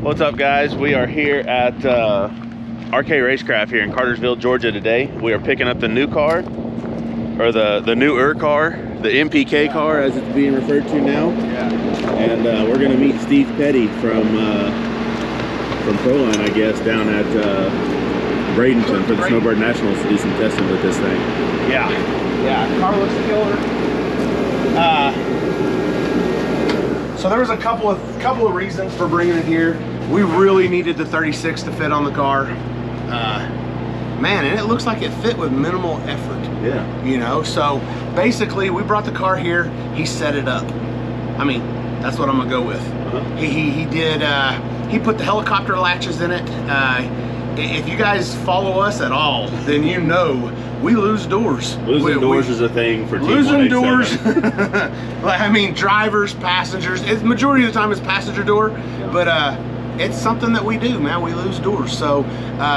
What's up, guys? We are here at RK Racecraft here in Cartersville, Georgia today. We are picking up the new car, or the newer car, the MPK car as it's being referred to now. Yeah. And we're going to meet Steve Petty from Proline, I guess, down at Bradenton for the Snowbird Nationals to do some testing with this thing. Yeah. Yeah. Car looks killer. So there was a couple of reasons for bringing it here. We really needed the 36 to fit on the car. Man, and it looks like it fit with minimal effort. Yeah. You know, so basically we brought the car here, he set it up. I mean, that's what I'm gonna go with. He put the helicopter latches in it. If you guys follow us at all, then you know we lose doors. Losing doors is a thing for Team losing 187. doors. Like, I mean, drivers, passengers. It's majority of the time it's passenger door, yeah. But it's something that we do, man. We lose doors. So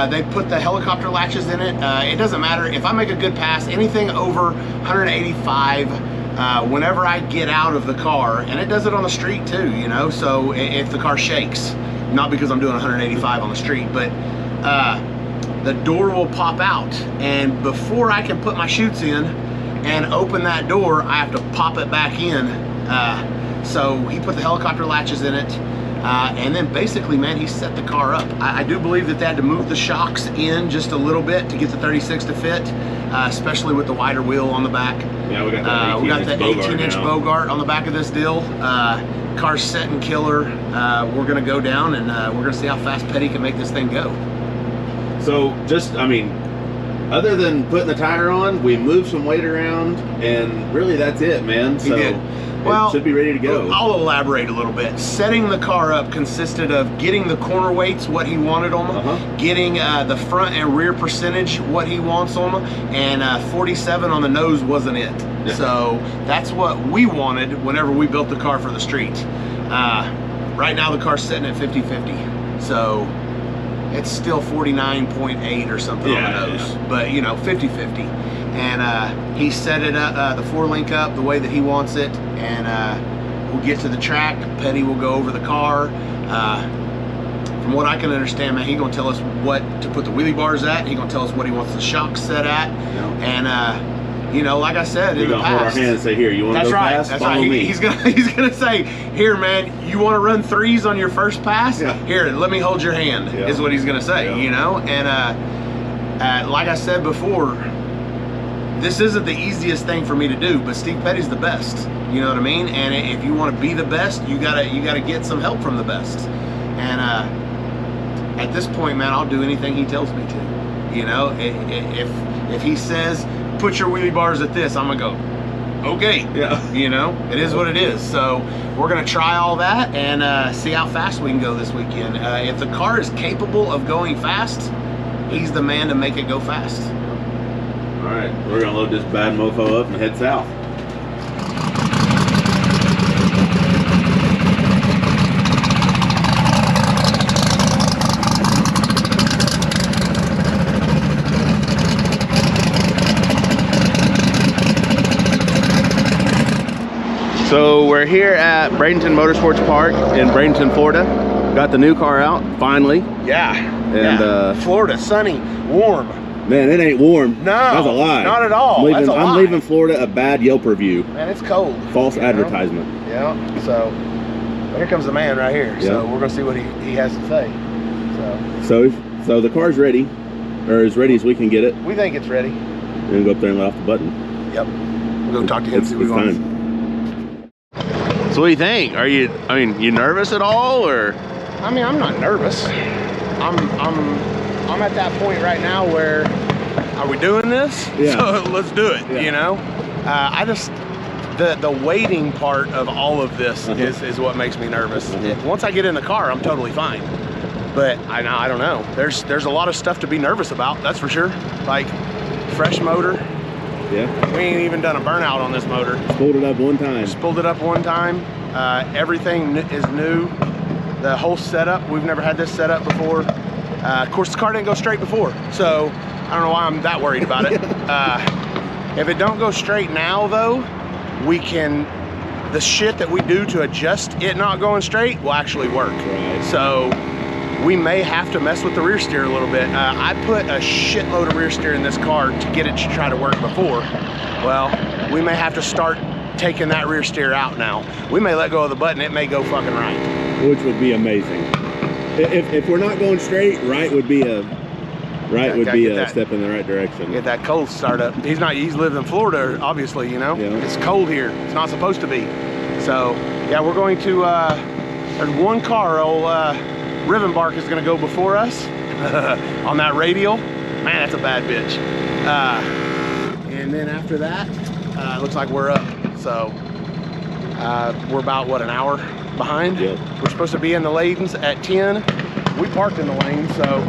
they put the helicopter latches in it. It doesn't matter if I make a good pass. Anything over 185. Whenever I get out of the car, and it does it on the street too, you know. So if the car shakes, not because I'm doing 185 on the street, but the door will pop out, and before I can put my chutes in and open that door, I have to pop it back in. So he put the helicopter latches in it, and then basically, man, he set the car up. I do believe that they had to move the shocks in just a little bit to get the 36 to fit, especially with the wider wheel on the back. Yeah, we got the 18-inch Bogart on the back of this deal. Car's setting killer. We're gonna go down and we're gonna see how fast Petty can make this thing go. So just, I mean, other than putting the tire on, we moved some weight around, and really that's it, man. So it should be ready to go. I'll elaborate a little bit. Setting the car up consisted of getting the corner weights, what he wanted on them, getting the front and rear percentage, what he wants on them, and 47 on the nose wasn't it. Yeah. So that's what we wanted whenever we built the car for the street. Right now the car's sitting at 50-50. So it's still 49.8 or something on the nose, but you know, 50-50. And he set it up, the 4-link up the way that he wants it, and we'll get to the track. Petty will go over the car. From what I can understand, man, he's gonna tell us what to put the wheelie bars at. He's gonna tell us what he wants the shocks set at, and you know, like I said, in the past, hold our hand and say, "Here, you want to go fast? That's Follow right. me." He's gonna say, "Here, man, you want to run 3s on your first pass? Yeah. Here, let me hold your hand." Yeah. Is what he's gonna say. Yeah. You know, and like I said before, this isn't the easiest thing for me to do, but Steve Petty's the best. You know what I mean? And if you want to be the best, you gotta get some help from the best. And at this point, man, I'll do anything he tells me to. You know, if he says, put your wheelie bars at this, I'm gonna go, okay. Yeah. You know, it is what it is. So we're gonna try all that and see how fast we can go this weekend. If the car is capable of going fast, he's the man to make it go fast. All right, we're gonna load this bad mofo up and head south. So we're here at Bradenton Motorsports Park in Bradenton, Florida. Got the new car out, finally. Yeah. And Florida, sunny, warm. Man, it ain't warm. No, that's a lie. Not at all. I'm leaving Florida a bad Yelp review. Man, it's cold. False advertisement. Yeah. So here comes the man right here. So we're gonna see what he has to say. So the car's ready, or as ready as we can get it. We think it's ready. We're gonna go up there and let off the button. Yep. We'll go talk to him. It's time. So what do you think? You nervous at all, or? I mean, I'm not nervous. I'm at that point right now where, are we doing this? Yeah. So let's do it. Yeah. You know, I just the waiting part of all of this is what makes me nervous. Once I get in the car, I'm totally fine. But I don't know. There's a lot of stuff to be nervous about. That's for sure. Like fresh motor. Yeah. We ain't even done a burnout on this motor. Spooled it up one time. Spooled it up one time. Everything is new. The whole setup, we've never had this setup before. Of course, the car didn't go straight before, so I don't know why I'm that worried about it. If it don't go straight now, though, we can, the shit that we do to adjust it not going straight will actually work. Right. So we may have to mess with the rear steer a little bit. I put a shitload of rear steer in this car to get it to try to work before. Well, we may have to start taking that rear steer out now. We may let go of the button, it may go fucking right. Which would be amazing. If we're not going straight, right would be a step in the right direction. Get that cold start up. He's lived in Florida, obviously, you know? Yeah. It's cold here. It's not supposed to be. So, yeah, we're going to, there's one car, old Ribbon Bark is gonna go before us on that radial. Man, that's a bad bitch. And then after that, it looks like we're up. So, we're about, what, an hour behind? Yep. We're supposed to be in the lanes at 10. We parked in the lane, so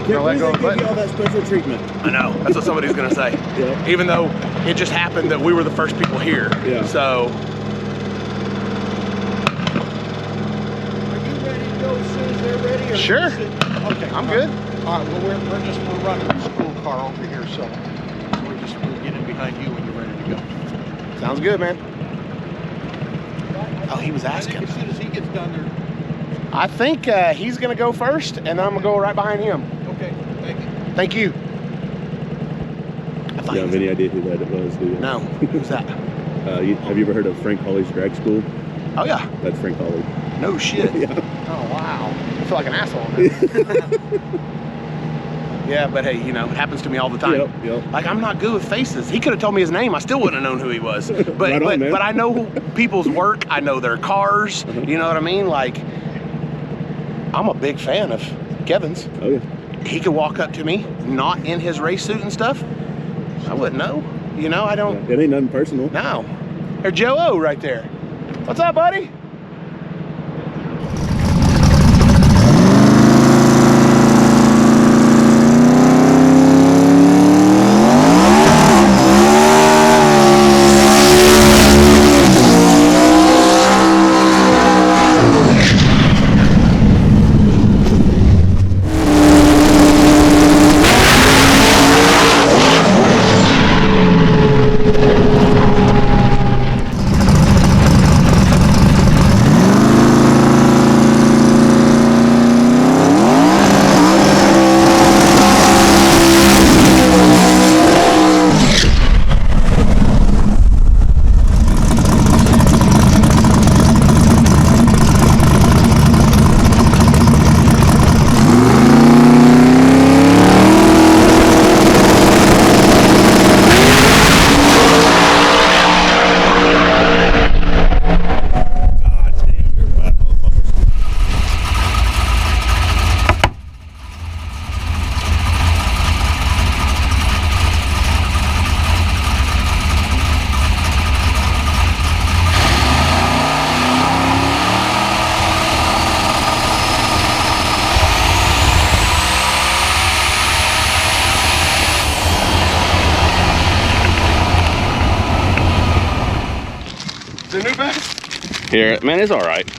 let go of the button. Give you all that special treatment. I know, that's what somebody's gonna say. Yeah. Even though it just happened that we were the first people here. Yeah. So. Are you ready to go as soon as they're ready? Or Sure. Okay. I'm good. All right, well, we're running the school car over here, so we'll get in behind you when you're ready to go. Sounds good, man. Oh, he was asking. As soon as he gets done there. I think he's gonna go first, and then I'm gonna go right behind him. Okay, thank you. Thank you. You don't have any idea who that was, do you? No, who's that? Have you ever heard of Frank Hawley's drag school? Oh yeah. That's Frank Hawley. No shit. Yeah. Oh wow. I feel like an asshole. Yeah, but hey, you know, it happens to me all the time. Yep. Like, I'm not good with faces. He could have told me his name. I still wouldn't have known who he was. But Right on, man. but I know people's work. I know their cars. You know what I mean? Like, I'm a big fan of Kevin's. Oh yeah. He could walk up to me, not in his race suit and stuff. I wouldn't know. You know, I don't. It ain't nothing personal. No. There's Joe O right there. What's up, buddy? The new best? Here, man, it's all right.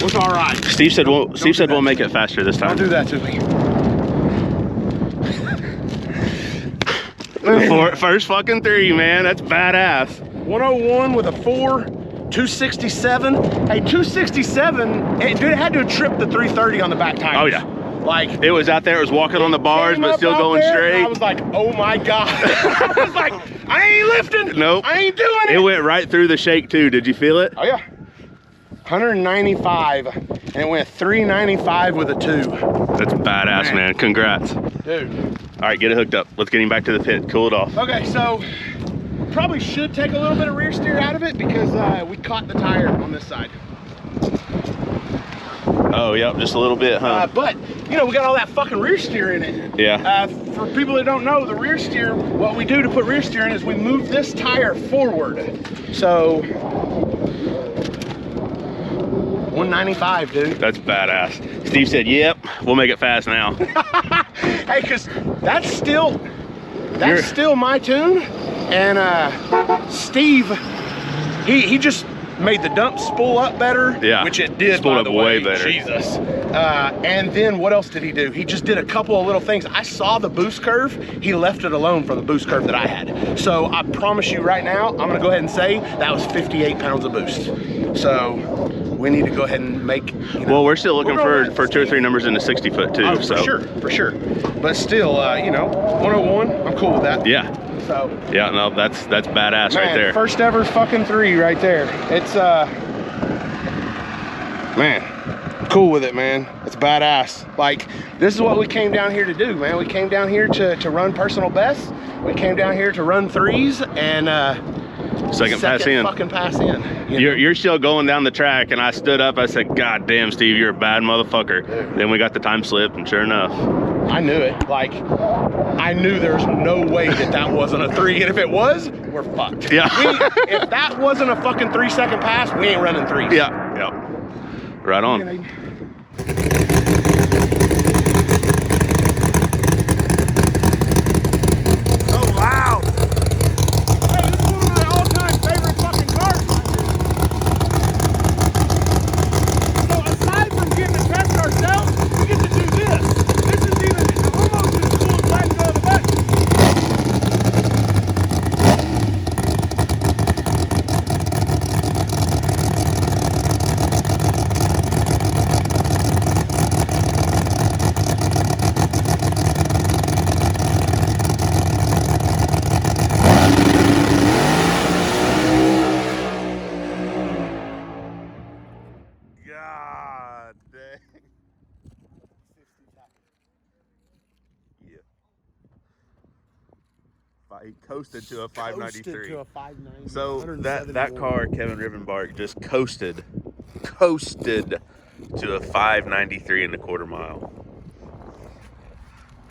What's all right? Steve said we'll make it faster this time. Don't do that to me. First fucking 3, man. That's badass. 101 with a 4, 267. Hey, 267, dude, it had to have tripped the 330 on the back tires. Oh yeah. Like, It was out there, it was walking on the bars, came but up still out going there, straight. I was like, oh my God. I was like, I ain't lifting. Nope. I ain't doing it. It went right through the shake too. Did you feel it? Oh yeah. 195, and it went 395 with a 2. That's badass, man. Congrats. Dude. All right, get it hooked up. Let's get him back to the pit. Cool it off. Okay, so probably should take a little bit of rear steer out of it because we caught the tire on this side. Oh, yep, just a little bit, huh? But, you know, we got all that fucking rear steer in it. Yeah. For people that don't know, the rear steer, what we do to put rear steer in is we move this tire forward. So, 195, dude. That's badass. Steve said, yep, we'll make it fast now. Hey, because that's still my tune. And Steve, he just made the dump spool up better. Yeah, which it did. spooled by up the way way. better. Jesus. And then what else did he do? He just did a couple of little things. I saw the boost curve. He left it alone from the boost curve that I had. So I promise you right now, I'm gonna go ahead and say that was 58 pounds of boost. So we need to go ahead and make, you know, well, we're still looking for 2 or 3 numbers in the 60 foot too. oh, so for sure. But still, you know, 101, I'm cool with that. yeah. So Yeah, no, that's badass right there. First ever fucking 3 right there. It's man, cool with it, man. It's badass. Like, this is what we came down here to do, man. We came down here to run personal bests. We came down here to run 3s and second pass in. Fucking pass in. You're still going down the track, and I stood up. I said, "God damn, Steve, you're a bad motherfucker." Dude. Then we got the time slip, and sure enough, I knew it. Like, I knew there was no way that wasn't a 3, and if it was, we're fucked. Yeah. If that wasn't a fucking 3-second pass, we ain't running 3s. yeah, right on. So loud. Hey, this is one of my all-time favorite fucking cars. So aside from getting to test ourselves, we get to do this. This is even almost as cool as letting go of the button. God dang. Yeah. He coasted to a 593. Coasted to a 590. So that car, Kevin Rivenbark, just coasted to a 593 in the quarter mile.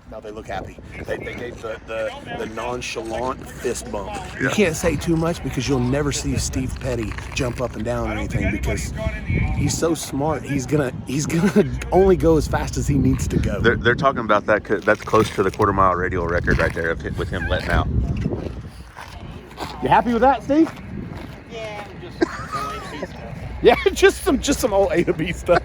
Now they look happy. They gave the nonchalant fist bump. You can't say too much because you'll never see Steve Petty jump up and down or anything because he's so smart. He's gonna only go as fast as he needs to go. They're talking about that. That's close to the quarter mile radial record right there with him letting out. You happy with that, Steve? Yeah, just some old A to B stuff.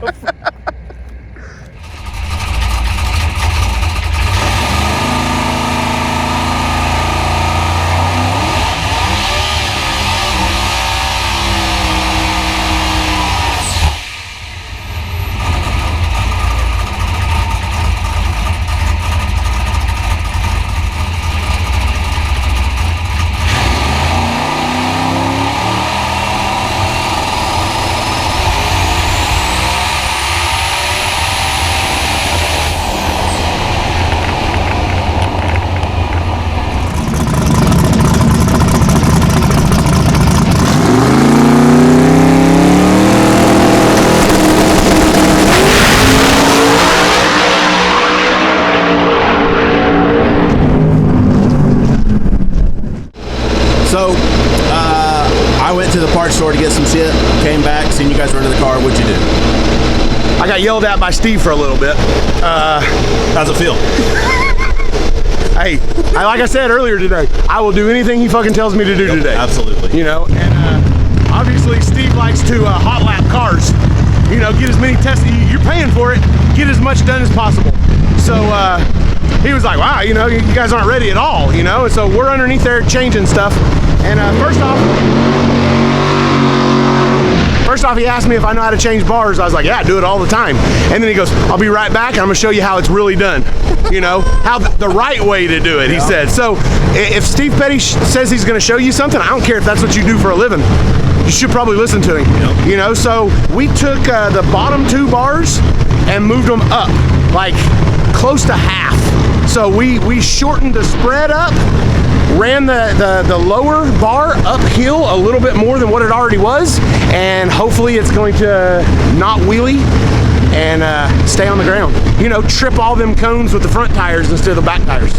So, I went to the parts store to get some shit, came back, seen you guys run to the car. What'd you do? I got yelled at by Steve for a little bit. How's it feel? Hey, like I said earlier today, I will do anything he fucking tells me to do today. Absolutely. You know, and obviously Steve likes to hot lap cars. You know, get as many tests. You're paying for it. Get as much done as possible. So he was like, "Wow, you know, you guys aren't ready at all." You know, and so we're underneath there changing stuff. And first off, he asked me if I know how to change bars. I was like, "Yeah, I do it all the time." And then he goes, "I'll be right back, and I'm gonna show you how it's really done." You know, how the right way to do it, he said. So if Steve Petty says he's gonna show you something, I don't care if that's what you do for a living. You should probably listen to him. Yep. You know, so we took the bottom 2 bars and moved them up, like close to half. So we shortened the spread up, ran the lower bar uphill a little bit more than what it already was, and hopefully it's going to not wheelie and stay on the ground. You know, trip all them cones with the front tires instead of the back tires.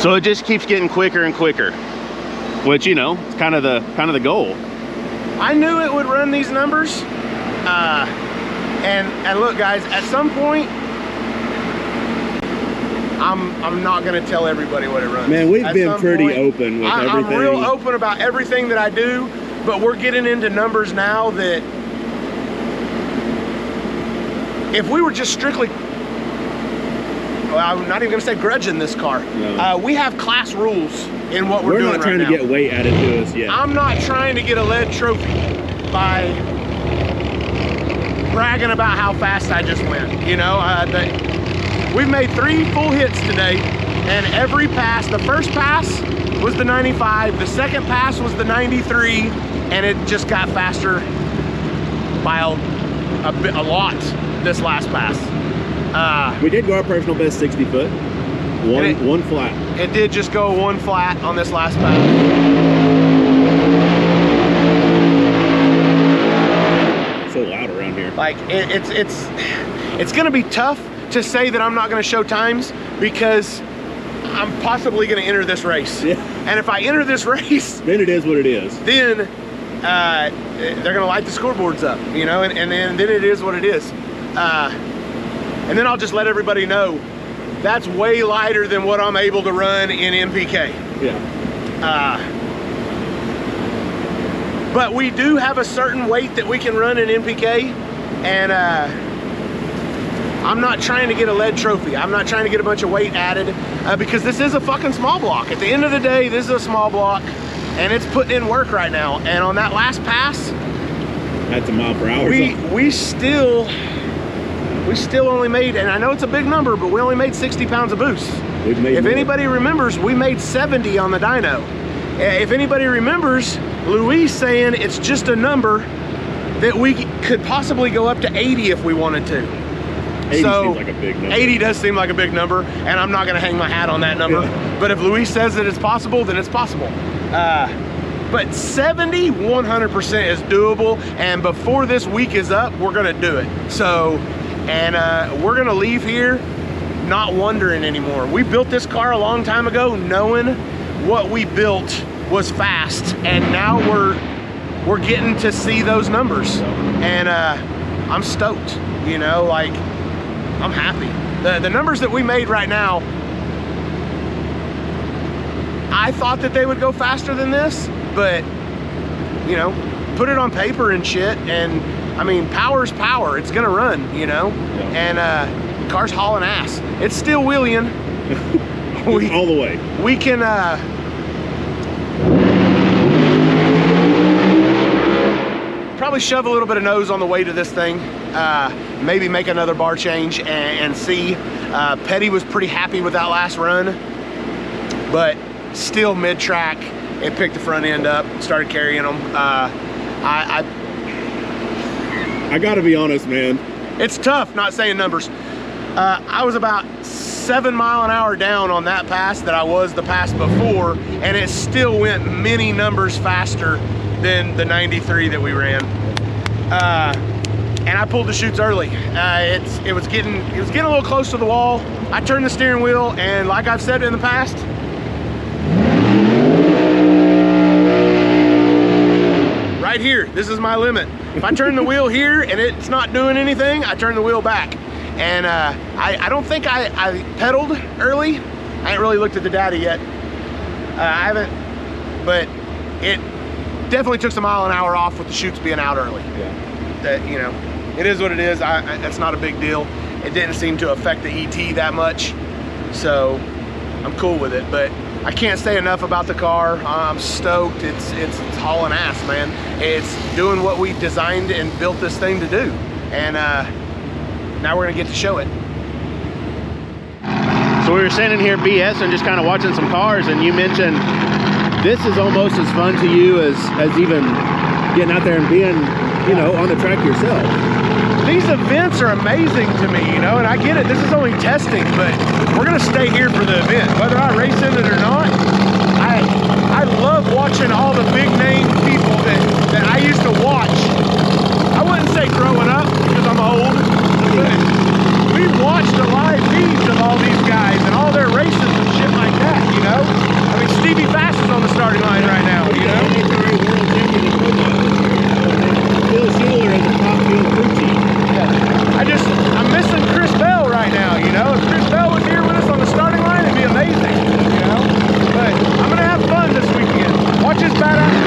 So it just keeps getting quicker and quicker, which, you know, it's kind of the goal. I knew it would run these numbers, and look, guys, at some point, I'm not gonna tell everybody what it runs. Man, we've At been some pretty point, open with everything. I'm real open about everything that I do, but we're getting into numbers now that if we were just strictly, well, I'm not even gonna say grudging this car. No. We have class rules in what we're doing not trying right to now. get weight added to us yet. I'm not trying to get a lead trophy by bragging about how fast I just went. You know, we've made 3 full hits today, and every pass, the first pass was the 95, the second pass was the 93, and it just got faster by a lot this last pass. We did go our personal best 60 foot, one flat. It did just go 1 flat on this last pass. So loud around here. Like it's gonna be tough to say that I'm not gonna show times, because I'm possibly gonna enter this race. Yeah. And if I enter this race, Then it is what it is. then they're gonna light the scoreboards up, you know, and then it is what it is. And then I'll just let everybody know that's way lighter than what I'm able to run in MPK. Yeah. But we do have a certain weight that we can run in MPK, and I'm not trying to get a lead trophy. I'm not trying to get a bunch of weight added, because this is a fucking small block. At the end of the day, this is a small block, and it's putting in work right now. And on that last pass, That's a mile per hour. we still only made, and I know it's a big number, but we only made 60 pounds of boost. We've made If more. anybody remembers, we made 70 on the dyno. If anybody remembers, Luis saying it's just a number that we could possibly go up to 80 if we wanted to. 80 So, seems like a big number. 80 does seem like a big number, and I'm not gonna hang my hat on that number. Yeah. But if Luis says that it's possible, then it's possible. But 70, 100% is doable, and before this week is up, we're gonna do it. So, and we're gonna leave here not wondering anymore. We built this car a long time ago knowing what we built was fast, and now we're getting to see those numbers, and I'm stoked, you know, like, I'm happy. The numbers that we made right now, I thought that they would go faster than this, but, you know, put it on paper and shit, and I mean, power's power. It's gonna run, you know, and car's hauling ass. It's still wheeling. All the way. We can probably shove a little bit of nose on the way to this thing, maybe make another bar change and see. Petty was pretty happy with that last run, but still mid-track, it picked the front end up, started carrying them. I gotta be honest, man. It's tough not saying numbers. I was about 7 mile an hour down on that pass that I was the pass before, and it still went many numbers faster than the 93 that we ran. And I pulled the chutes early. It was getting a little close to the wall. I turned the steering wheel, and like I've said in the past, right here, this is my limit. If I turn the wheel here and it's not doing anything, I turn the wheel back. And I don't think I pedaled early. I ain't really looked at the data yet. I haven't, but it definitely took some mile an hour off with the chutes being out early. Yeah. That, you know, it is what it is. That's not a big deal. It didn't seem to affect the ET that much, so I'm cool with it. But I can't say enough about the car. I'm stoked. It's hauling ass, man. It's doing what we designed and built this thing to do, and now we're gonna get to show it. So we were standing here BSing, just kind of watching some cars, and you mentioned this is almost as fun to you as even getting out there and being, you know, on the track yourself. These events are amazing to me, you know, and I get it. This is only testing, but we're gonna stay here for the event, whether I race in it or not. I love watching all the big name people that I used to watch. I wouldn't say growing up because I'm old, but we watched the live feeds of all these guys and all their races and shit like that, you know? I mean, Stevie Bass is on the starting line right now, you know? Phil Schuler is the top field crew chief. I'm missing Chris Bell right now, you know? If Chris Bell was here with us on the starting line, it'd be amazing, you know? But I'm gonna have fun this weekend. Watch this badass.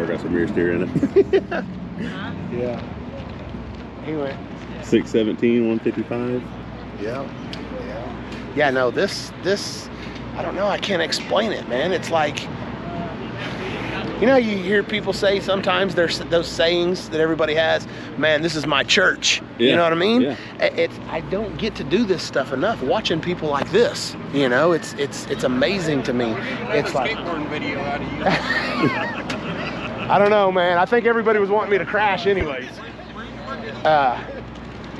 Got some rear steer in it. Yeah. Anyway. 617, 155. Yeah. Yeah, no, this, I don't know, I can't explain it, man. It's like, you know, you hear people say sometimes there's those sayings that everybody has, man, this is my church. Yeah. You know what I mean? Yeah. I don't get to do this stuff enough. Watching people like this, you know, it's amazing to me. It's like skateboarding video out of you. I don't know, man. I think everybody was wanting me to crash anyways.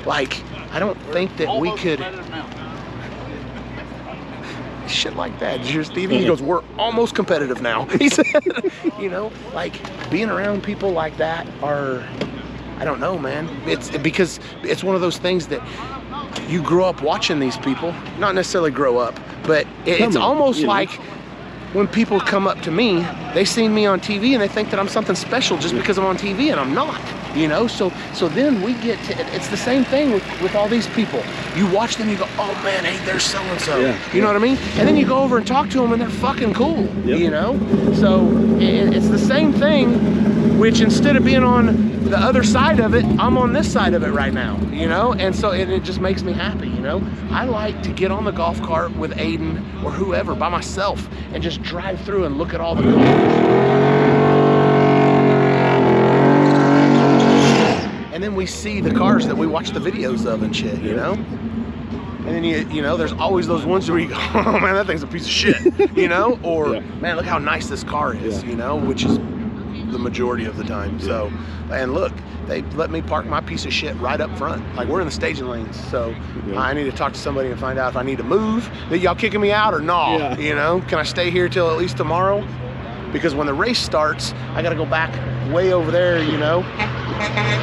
Like, I don't think that we could... Shit like that. Did you hear Stevie? He goes, we're almost competitive now. He said, you know, like, being around people like that are... I don't know, man. It's because it's one of those things that you grow up watching these people. Not necessarily grow up, but it's almost like... when people come up to me, they seen me on TV and they think that I'm something special just because I'm on TV, and I'm not, you know? So then we get to, it's the same thing with all these people. You watch them, you go, oh man, hey, there's so-and-so. Yeah. You know what I mean? And then you go over and talk to them and they're fucking cool, Yep. you know? So it's the same thing, which instead of being on the other side of it, I'm on this side of it right now, you know? And so it just makes me happy, you know? I like to get on the golf cart with Aiden or whoever by myself and just drive through and look at all the cars. And then we see the cars that we watch the videos of and shit, you know? And then you know, there's always those ones where you go, oh man, that thing's a piece of shit, you know? Or man, look how nice this car is, you know? Which is the majority of the time. So, and look, they let me park my piece of shit right up front. Like, we're in the staging lanes, so I need to talk to somebody and find out if I need to move. That y'all kicking me out or not? You know, can I stay here till at least tomorrow? Because when the race starts, I gotta go back way over there, you know.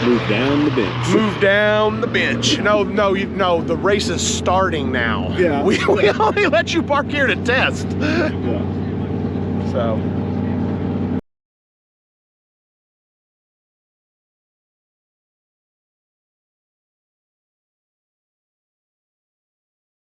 Move down the bench. Move down the bench. No, the race is starting now. Yeah. We only let you park here to test. Yeah. So,